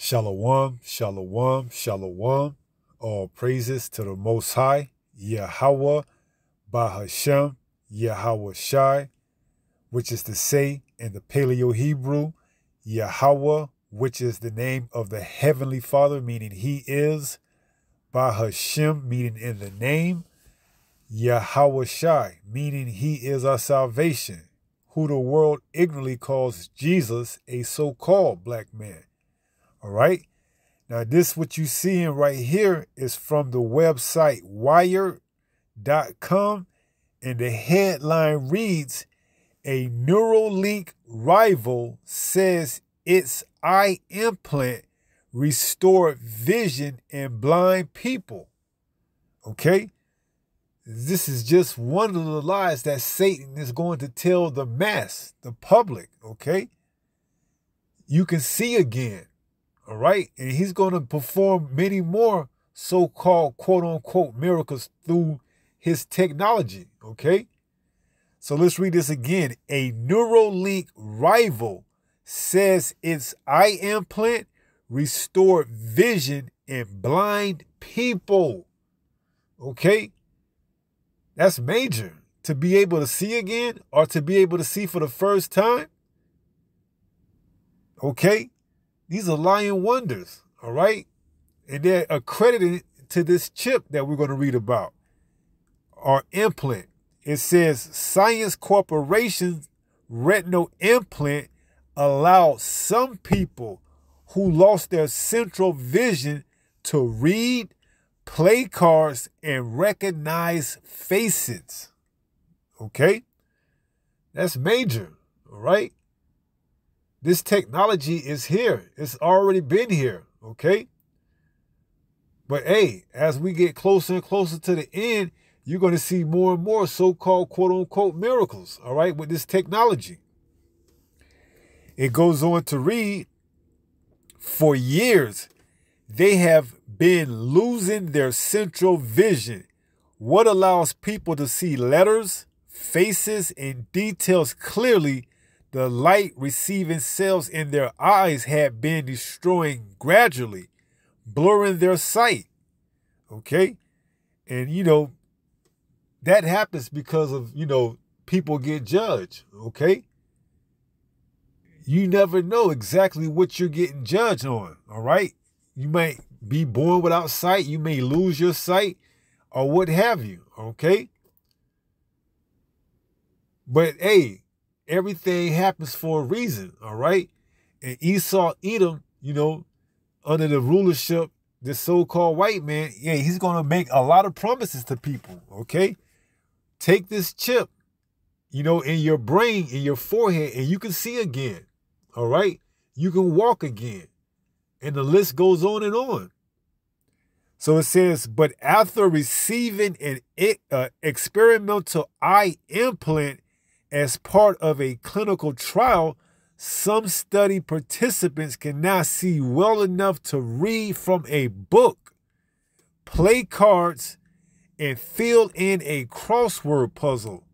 Shalom, shalom, shalom. All praises to the Most High, Yahweh, Bahashem, Yahweh Shai, which is to say in the Paleo-Hebrew, Yahweh, which is the name of the Heavenly Father, meaning He is, Bahashem, meaning in the name, Yahweh Shai, meaning He is our salvation, who the world ignorantly calls Jesus a so-called black man. All right. Now, this what you seeing right here is from the website wired.com, and the headline reads, "A Neuralink rival says its eye implant restored vision in blind people." Okay? This is just one of the lies that Satan is going to tell the mass, the public, okay? You can see again. All right. And he's going to perform many more so-called quote unquote miracles through his technology. Okay. So let's read this again. A Neuralink rival says its eye implant restored vision in blind people. Okay. That's major. To be able to see again or to be able to see for the first time. Okay. These are lying wonders, all right? And they're accredited to this chip that we're going to read about, or implant. It says Science Corporation's retinal implant allowed some people who lost their central vision to read, play cards, and recognize faces. Okay? That's major, all right? This technology is here. It's already been here, okay? But hey, as we get closer and closer to the end, you're going to see more and more so-called quote-unquote miracles, all right, with this technology. It goes on to read, for years, they have been losing their central vision. What allows people to see letters, faces, and details clearly. The light receiving cells in their eyes had been destroying gradually, blurring their sight. Okay? And, that happens because of, people get judged. Okay? You never know exactly what you're getting judged on. All right? You might be born without sight. You may lose your sight or what have you. Okay? But, hey, everything happens for a reason, all right? And Esau, Edom, under the rulership, this so-called white man, he's going to make a lot of promises to people, okay? Take this chip, in your brain, in your forehead, and you can see again, all right? You can walk again. And the list goes on and on. So it says, but after receiving an experimental eye implant, as part of a clinical trial, some study participants can now see well enough to read from a book, play cards, and fill in a crossword puzzle,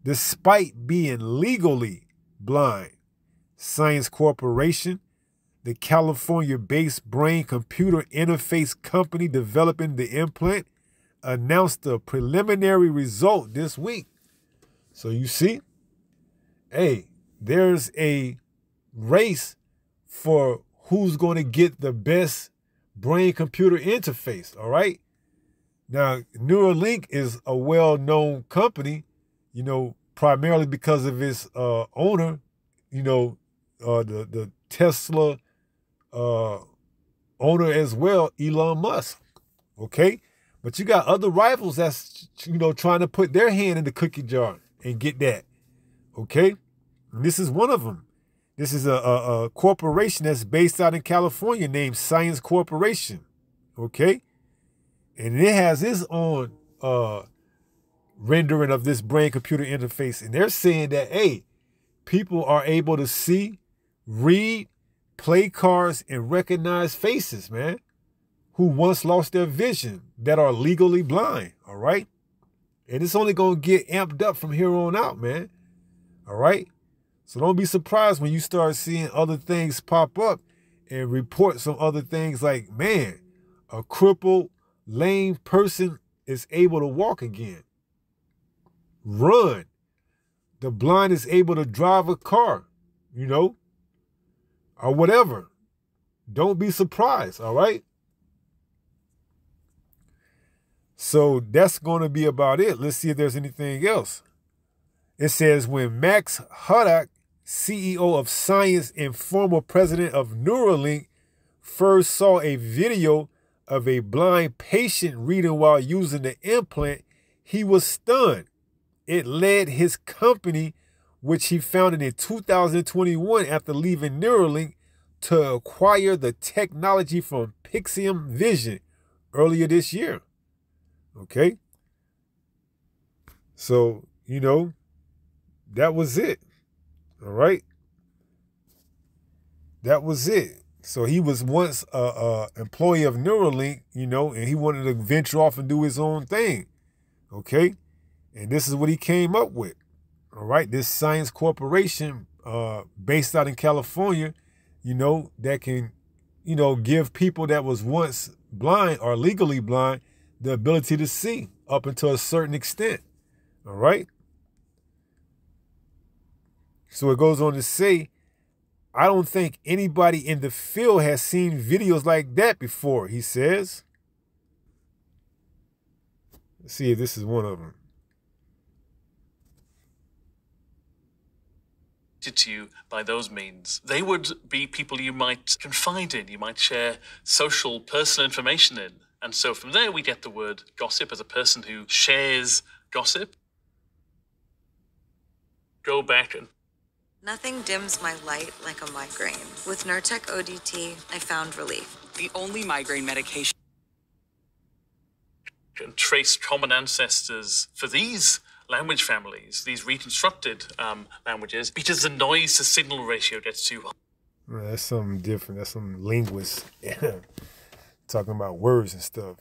despite being legally blind. Science Corporation, the California-based brain-computer interface company developing the implant, announced the preliminary result this week. So you see, hey, there's a race for who's going to get the best brain-computer interface, all right? Now, Neuralink is a well-known company, primarily because of its owner, the Tesla owner as well, Elon Musk, okay? But you got other rivals that's, trying to put their hand in the cookie jar and get that. Okay, and this is one of them. This is a corporation that's based out in California named Science Corporation. Okay, and it has its own rendering of this brain-computer interface, and they're saying that people are able to see, read, play cards, and recognize faces, man, who once lost their vision that are legally blind. All right, and it's only gonna get amped up from here on out, man. All right. So don't be surprised when you start seeing other things pop up and report some other things like, man, a crippled, lame person is able to walk again, run. The blind is able to drive a car, you know, or whatever. Don't be surprised, all right? So that's going to be about it. Let's see if there's anything else. It says, when Max Huddock, CEO of Science and former president of Neuralink, first saw a video of a blind patient reading while using the implant, he was stunned. It led his company, which he founded in 2021 after leaving Neuralink, to acquire the technology from Pixium Vision earlier this year. Okay? So, you know, that was it. All right? That was it. So he was once a employee of Neuralink, you know, and he wanted to venture off and do his own thing. Okay? And this is what he came up with. All right? This science corporation based out in California, you know, that can, you know, give people that was once blind or legally blind the ability to see up until a certain extent. All right? So it goes on to say, I don't think anybody in the field has seen videos like that before, he says. Let's see if this is one of them. To you by those means. They would be people you might confide in, you might share social, personal information in. And so from there we get the word gossip as a person who shares gossip. Go back and... Nothing dims my light like a migraine. With Nurtec ODT, I found relief. The only migraine medication. And trace common ancestors for these language families, these reconstructed languages, because the noise to signal ratio gets too high. Well, that's something different. That's some linguists talking about words and stuff.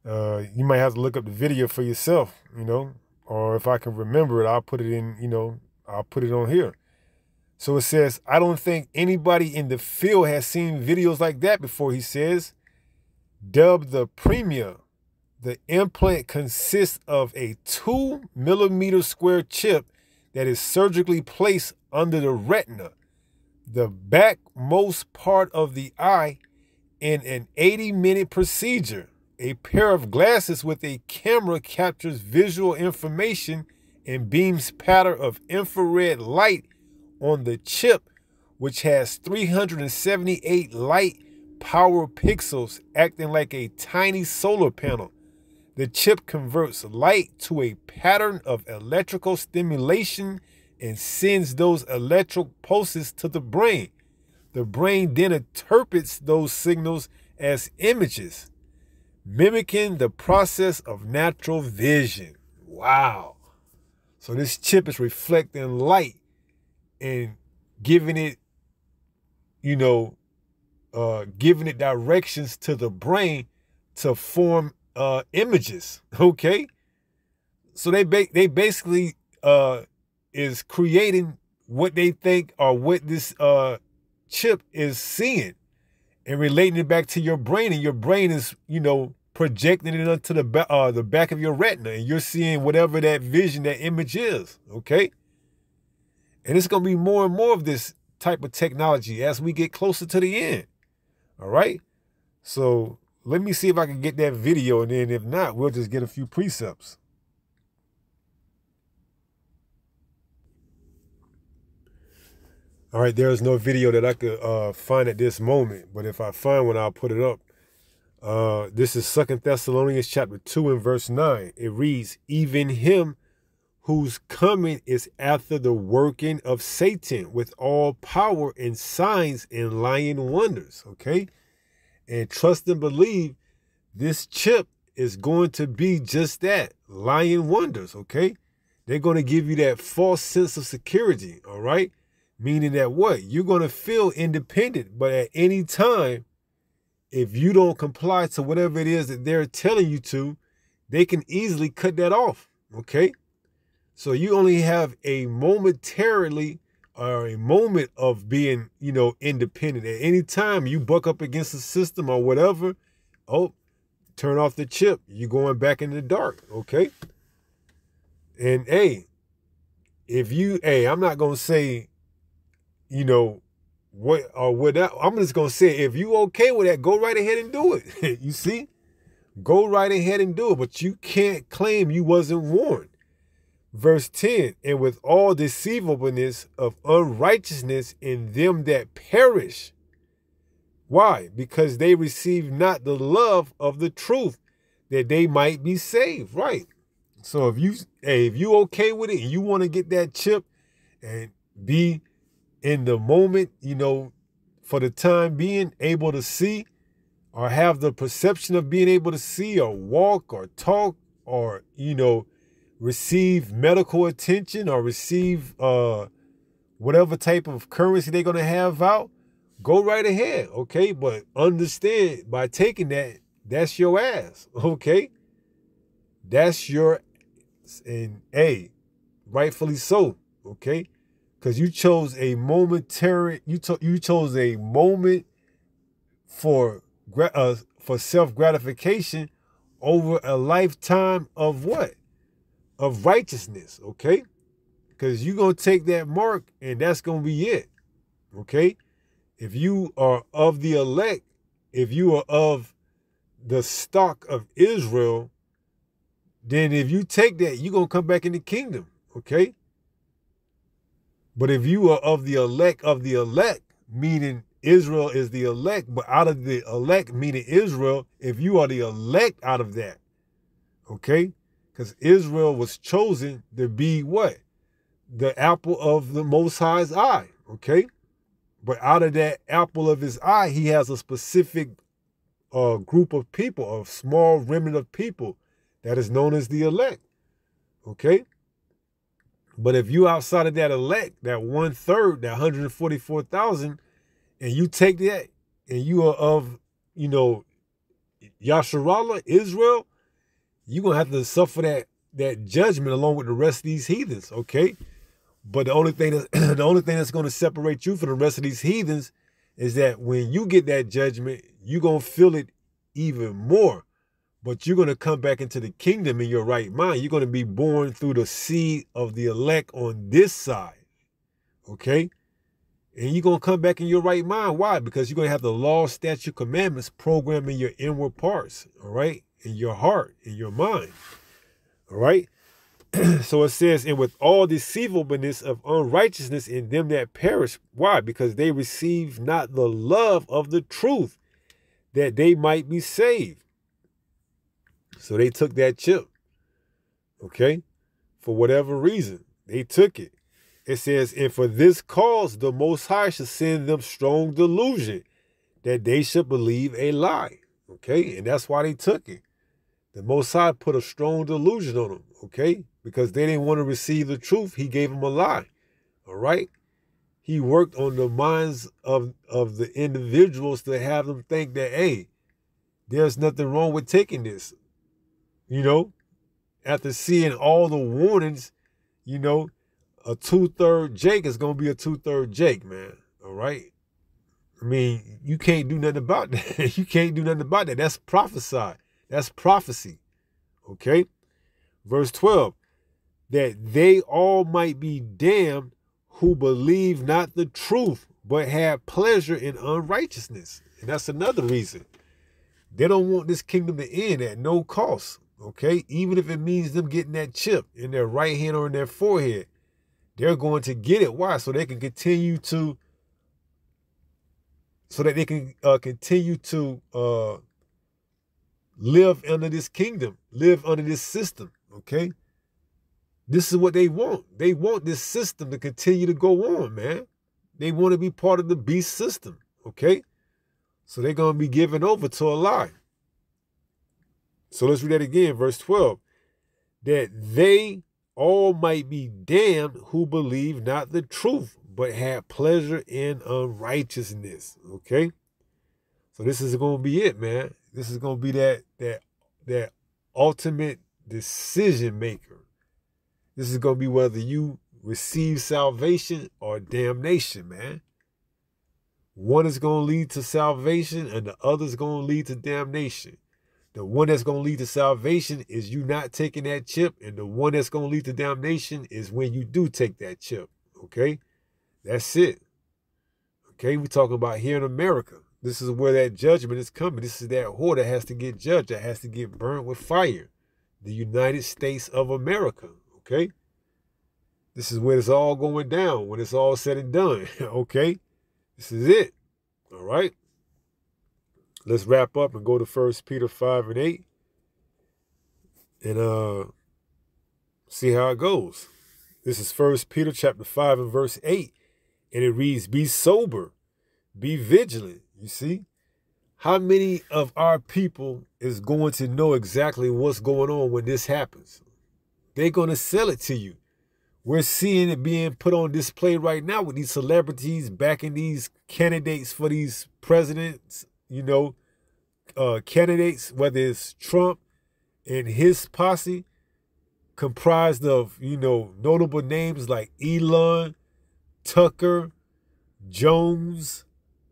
You might have to look up the video for yourself, you know, or if I can remember it, I'll put it in, you know, I'll put it on here. So it says, I don't think anybody in the field has seen videos like that before, he says. Dubbed the Premier, the implant consists of a 2 millimeter square chip that is surgically placed under the retina, the backmost part of the eye, in an 80-minute procedure. A pair of glasses with a camera captures visual information and beams pattern of infrared light on the chip, which has 378 light power pixels acting like a tiny solar panel. The chip converts light to a pattern of electrical stimulation and sends those electrical pulses to the brain. The brain then interprets those signals as images, mimicking the process of natural vision. Wow. So this chip is reflecting light and giving it, you know, giving it directions to the brain to form images. Okay, so they basically is creating what they think or what this chip is seeing and relating it back to your brain, and your brain is, you know, projecting it onto the back of your retina, and you're seeing whatever that vision, that image is. Okay. And it's going to be more and more of this type of technology as we get closer to the end. All right. So let me see if I can get that video. And then if not, we'll just get a few precepts. All right. There's no video that I could find at this moment. But if I find one, I'll put it up. This is 2 Thessalonians chapter 2 and verse 9. It reads, even him whose coming is after the working of Satan with all power and signs and lying wonders. Okay. And trust and believe this chip is going to be just that, lying wonders. Okay. They're going to give you that false sense of security. All right. Meaning that what? You're going to feel independent, but at any time, if you don't comply to whatever it is that they're telling you to, they can easily cut that off. Okay. So you only have a momentarily or a moment of being, independent. At any time you buck up against the system or whatever, oh, turn off the chip. You're going back in the dark, okay? And hey, I'm not gonna say, I'm just gonna say, if you okay with that, go right ahead and do it. You see? Go right ahead and do it, but you can't claim you wasn't warned. Verse 10, and with all deceivableness of unrighteousness in them that perish. Why? Because they receive not the love of the truth, that they might be saved. Right. So if you okay with it and you want to get that chip and be in the moment, for the time being able to see, or have the perception of being able to see or walk or talk or, receive medical attention or receive whatever type of currency they're going to have out, go right ahead, okay? But understand, by taking that, that's your ass, okay? That's your, and rightfully so, okay? Because you chose a momentary, you chose a moment for self-gratification over a lifetime of what? Of righteousness, okay? Because you're going to take that mark and that's going to be it, okay? If you are of the elect, if you are of the stock of Israel, then if you take that, you're going to come back in the kingdom, okay? But if you are of the elect, meaning Israel is the elect, but out of the elect, meaning Israel, if you are the elect out of that, okay? Because Israel was chosen to be what? The apple of the Most High's eye, okay? But out of that apple of his eye, he has a specific group of people, a small remnant of people that is known as the elect, okay? But if you outside of that elect, that 1/3, that 144,000, and you take that and you are of, Yasharallah, Israel, you're going to have to suffer that judgment along with the rest of these heathens, okay? But the only thing that's going to separate you from the rest of these heathens is that when you get that judgment, you're going to feel it even more. But you're going to come back into the kingdom in your right mind. You're going to be born through the seed of the elect on this side, okay? And you're going to come back in your right mind. Why? Because you're going to have the law, statute, commandments programmed in your inward parts, all right? In your heart, in your mind, all right? So it says, and with all deceivableness of unrighteousness in them that perish. Why? Because they receive not the love of the truth, that they might be saved. So they took that chip, okay? For whatever reason, they took it. It says, and for this cause the Most High shall send them strong delusion, that they should believe a lie, okay? And that's why they took it. The Most High put a strong delusion on them, okay? Because they didn't want to receive the truth, he gave them a lie, all right? He worked on the minds of the individuals to have them think that, hey, there's nothing wrong with taking this, After seeing all the warnings, a 2/3 Jake is going to be a 2/3 Jake, man, all right? I mean, you can't do nothing about that. You can't do nothing about that. That's prophesied. That's prophecy, okay? Verse 12, that they all might be damned who believe not the truth, but have pleasure in unrighteousness. And that's another reason. They don't want this kingdom to end at no cost, okay? Even if it means them getting that chip in their right hand or in their forehead, they're going to get it. Why? So they can continue to, live under this kingdom, live under this system, okay? This is what they want. They want this system to continue to go on, man. They want to be part of the beast system, okay? So they're going to be given over to a lie. So let's read that again, verse 12. That they all might be damned who believe not the truth, but have pleasure in unrighteousness, okay? So this is going to be it, man. This is going to be that ultimate decision maker. This is going to be whether you receive salvation or damnation, man. One is going to lead to salvation and the other is going to lead to damnation. The one that's going to lead to salvation is you not taking that chip, and the one that's going to lead to damnation is when you do take that chip, okay? That's it. Okay, we're talking about here in America. This is where that judgment is coming. This is that whore that has to get judged, that has to get burnt with fire. The United States of America, okay? This is where it's all going down when it's all said and done, okay? This is it, all right? Let's wrap up and go to 1 Peter 5 and 8 and see how it goes. This is 1 Peter chapter 5 and verse 8, and it reads, be sober, be vigilant. You see? How many of our people is going to know exactly what's going on when this happens? They're going to sell it to you. We're seeing it being put on display right now with these celebrities backing these candidates for these presidents, you know, candidates, whether it's Trump and his posse, comprised of, you know, notable names like Elon, Tucker, Jones,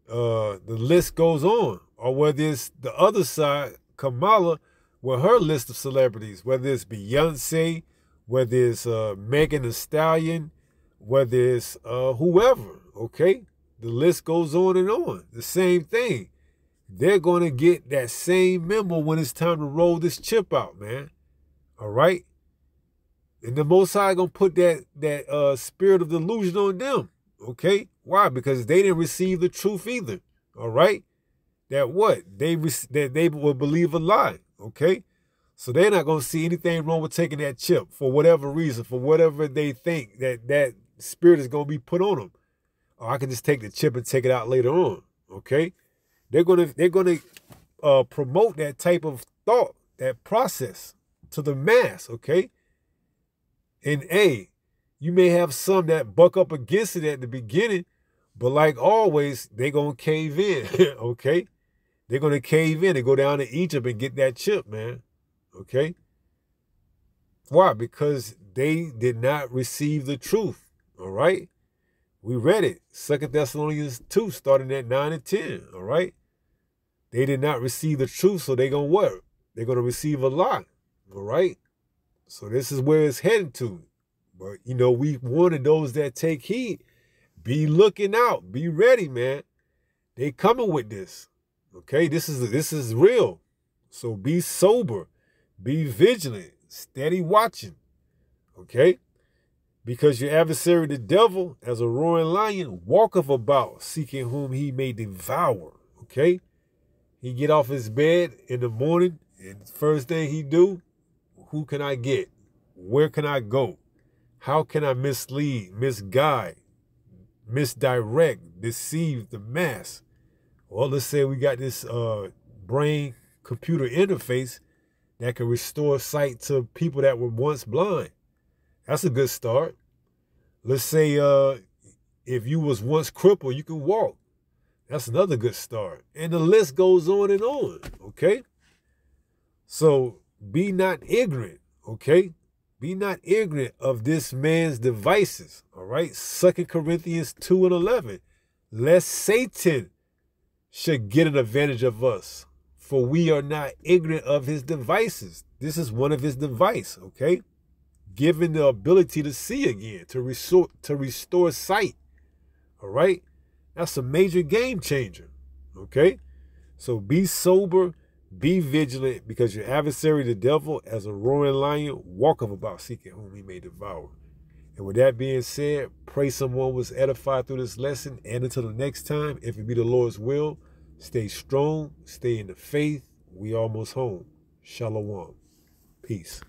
the list goes on. Or whether it's the other side, Kamala, with her list of celebrities, whether it's Beyonce, whether it's Megan Thee Stallion, whether it's whoever, okay? The list goes on and on. The same thing. They're going to get that same memo when it's time to roll this chip out, man. All right? And the Most High going to put that spirit of delusion on them, okay? Why? Because they didn't receive the truth either, all right? That what? That they will believe a lie, okay? So they're not going to see anything wrong with taking that chip for whatever reason, for whatever they think that spirit is going to be put on them. Or I can just take the chip and take it out later on, okay? They're going to promote that type of thought, that process to the mass, okay? And you may have some that buck up against it at the beginning, but like always, they're going to cave in, okay? They're going to cave in and go down to Egypt and get that chip, man, okay? Why? Because they did not receive the truth, all right? We read it, 2 Thessalonians 2, starting at 9 and 10, all right? They did not receive the truth, so they're going to what? They're going to receive a lie, all right? So this is where it's heading to. But, you know, we wanted those that take heed. Be looking out. Be ready, man. They coming with this, okay? This is real. So be sober. Be vigilant. Steady watching, okay? Because your adversary, the devil, as a roaring lion, walketh about, seeking whom he may devour, okay? He get off his bed in the morning, and the first thing he do, who can I get? Where can I go? How can I mislead, misguide, misdirect, deceive the mass? Well, let's say we got this brain-computer interface that can restore sight to people that were once blind. That's a good start. Let's say if you was once crippled, you can walk. That's another good start. And the list goes on and on, okay? So be not ignorant, okay? Be not ignorant of this man's devices, all right? 2 Corinthians 2 and 11. Lest Satan should get an advantage of us, for we are not ignorant of his devices. This is one of his devices, okay? Given the ability to see again, to restore sight, all right? That's a major game changer, okay? So be sober, be vigilant, because your adversary, the devil, as a roaring lion, walketh about seeking whom he may devour. And with that being said, pray someone was edified through this lesson. And until the next time, if it be the Lord's will, stay strong, stay in the faith. We almost home. Shalom. Peace.